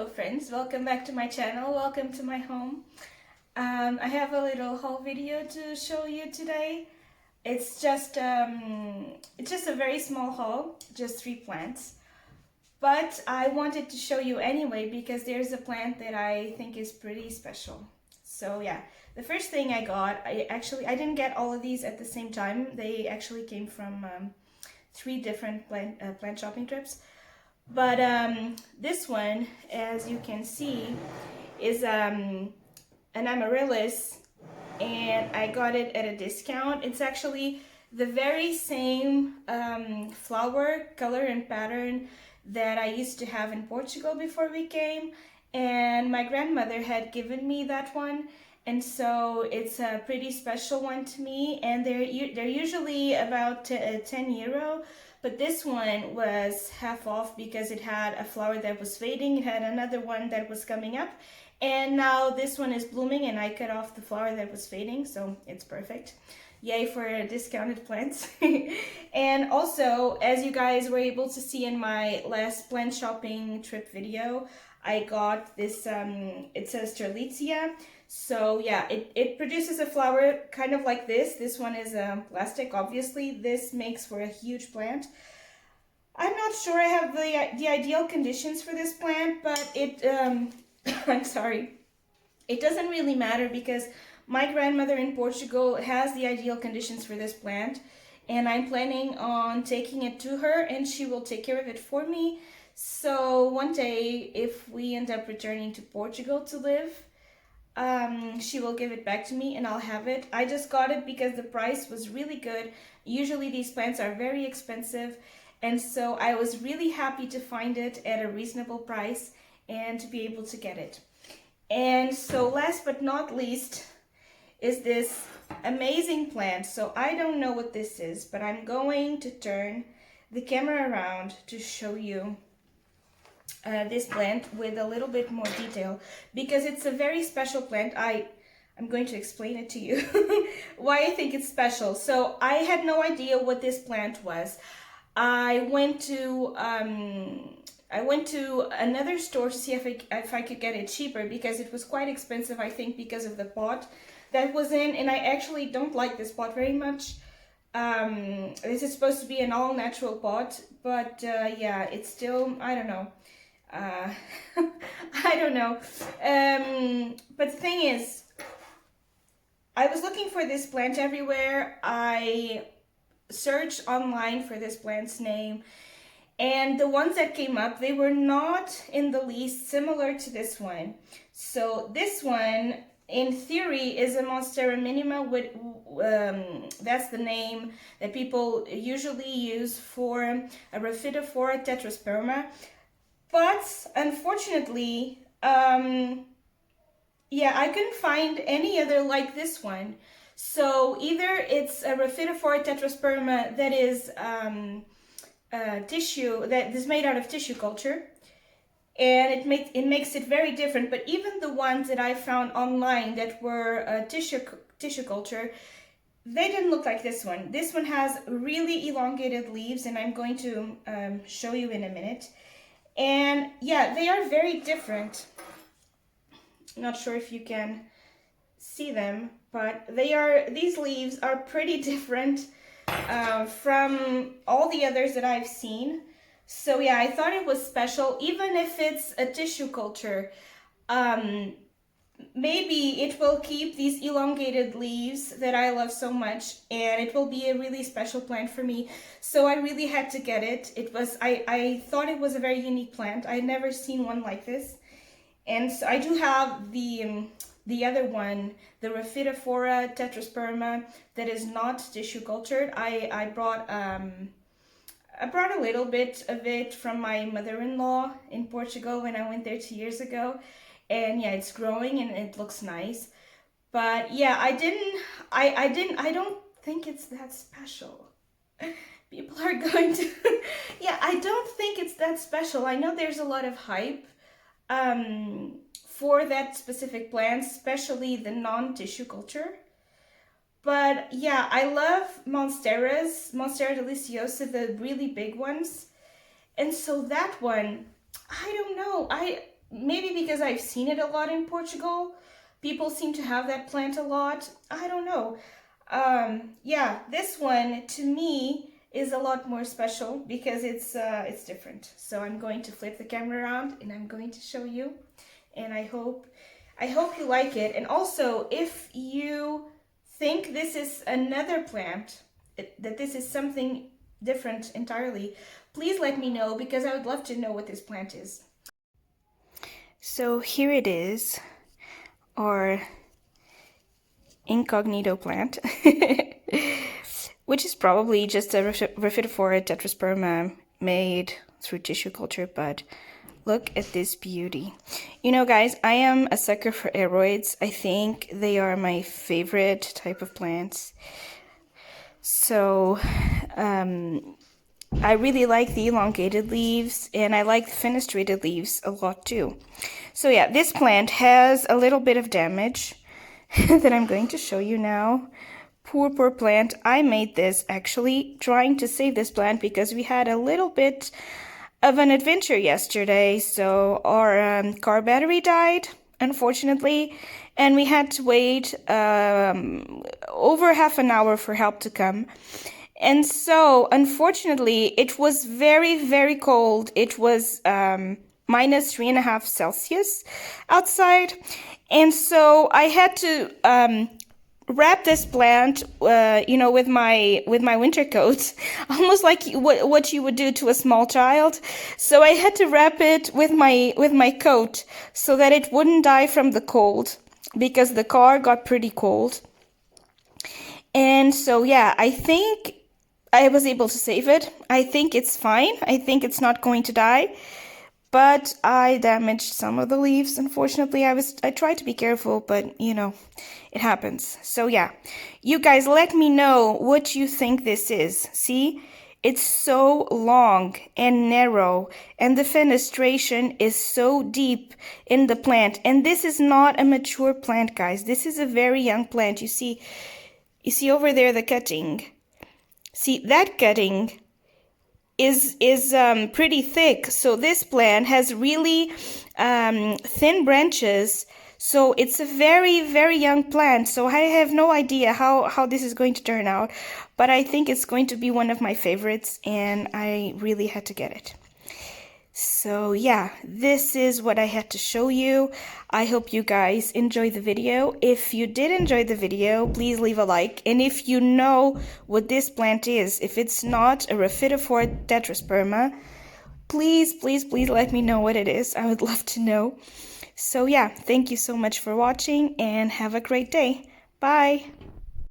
Hello friends, welcome back to my channel, welcome to my home. I have a little haul video to show you today. It's just a very small haul, just 3 plants. But I wanted to show you anyway because there's a plant that I think is pretty special. So yeah, the first thing I got, I didn't get all of these at the same time. They actually came from 3 different plant shopping trips. But this one, as you can see, is an amaryllis, and I got it at a discount. It's actually the very same flower, color, and pattern that I used to have in Portugal before we came, and my grandmother had given me that one, and so it's a pretty special one to me, and they're usually about €10, but this one was half off because it had a flower that was fading, it had another one that was coming up, and now this one is blooming and I cut off the flower that was fading, so it's perfect. Yay for discounted plants. And also, as you guys were able to see in my last plant shopping trip video, I got this, it's a Strelitzia. So yeah, it produces a flower kind of like this. This one is plastic, obviously. This makes for a huge plant. I'm not sure I have the ideal conditions for this plant, but it, I'm sorry, it doesn't really matter because my grandmother in Portugal has the ideal conditions for this plant, and I'm planning on taking it to her and she will take care of it for me. So one day, if we end up returning to Portugal to live, she will give it back to me and I'll have it. I just got it because the price was really good. Usually these plants are very expensive, and so I was really happy to find it at a reasonable price and to be able to get it. And so last but not least is this amazing plant. So I don't know what this is, but I'm going to turn the camera around to show you this plant with a little bit more detail because it's a very special plant. I'm going to explain it to you why I think it's special. So I had no idea what this plant was. I went to another store to see if I could get it cheaper because it was quite expensive, I think, because of the pot that was in, and I actually don't like this pot very much. This is supposed to be an all-natural pot, but yeah, it's still, I don't know. I don't know. But the thing is, I was looking for this plant everywhere. I searched online for this plant's name, and the ones that came up, they were not in the least similar to this one. So this one, in theory, is a Monstera minima with, that's the name that people usually use for a Rhaphidophora tetrasperma. But unfortunately, yeah, I couldn't find any other like this one. So either it's a Rhaphidophora tetrasperma that is tissue, that is made out of tissue culture, and it makes it very different. But even the ones that I found online that were tissue culture, they didn't look like this one. This one has really elongated leaves, and I'm going to show you in a minute. And yeah, they are very different. Not sure if you can see them, but these leaves are pretty different from all the others that I've seen. So yeah, I thought it was special, even if it's a tissue culture. Maybe it will keep these elongated leaves that I love so much, and it will be a really special plant for me. So I really had to get it. I thought it was a very unique plant. I had never seen one like this. And so I do have the other one, the Rhaphidophora tetrasperma, that is not tissue cultured. I brought a little bit of it from my mother-in-law in Portugal when I went there 2 years ago. And yeah, it's growing and it looks nice. But yeah, I don't think it's that special. People are going to, yeah, I don't think it's that special. I know there's a lot of hype for that specific plant, especially the non-tissue culture. But yeah, I love Monsteras, Monstera deliciosa, the really big ones. And so that one, I don't know. maybe because I've seen it a lot in Portugal. People seem to have that plant a lot. I don't know. Yeah, this one to me is a lot more special because it's different. So I'm going to flip the camera around and I'm going to show you. And I hope you like it. And also, if you think this is another plant, that this is something different entirely, please let me know because I would love to know what this plant is. So here it is, our incognito plant, which is probably just a Rhaphidophora tetrasperma made through tissue culture, but look at this beauty. You know, guys, I am a sucker for aroids. I think they are my favorite type of plants. So, I really like the elongated leaves, and I like the fenestrated leaves a lot too. So yeah, this plant has a little bit of damage that I'm going to show you now. Poor plant. I made this actually trying to save this plant because we had a little bit of an adventure yesterday. So our car battery died, unfortunately, and we had to wait over half an hour for help to come. And so, unfortunately, it was very cold. It was minus 3.5 Celsius outside. And so I had to wrap this plant, you know, with my winter coat, almost like what you would do to a small child. So I had to wrap it with my coat so that it wouldn't die from the cold, because the car got pretty cold. And so, yeah, I think I was able to save it. I think it's fine. I think it's not going to die. But I damaged some of the leaves. Unfortunately, I tried to be careful, but you know, it happens. So yeah, you guys let me know what you think this is. See, it's so long and narrow, and the fenestration is so deep in the plant. And this is not a mature plant, guys. This is a very young plant. You see over there the cutting. See, that cutting is pretty thick. So this plant has really thin branches. So it's a very young plant. So I have no idea how this is going to turn out. But I think it's going to be one of my favorites, and I really had to get it. So yeah, this is what I had to show you. I hope you guys enjoyed the video. If you did enjoy the video, please leave a like. And if you know what this plant is, if it's not a Rhaphidophora tetrasperma, please let me know what it is. I would love to know. So yeah, thank you so much for watching and have a great day. Bye!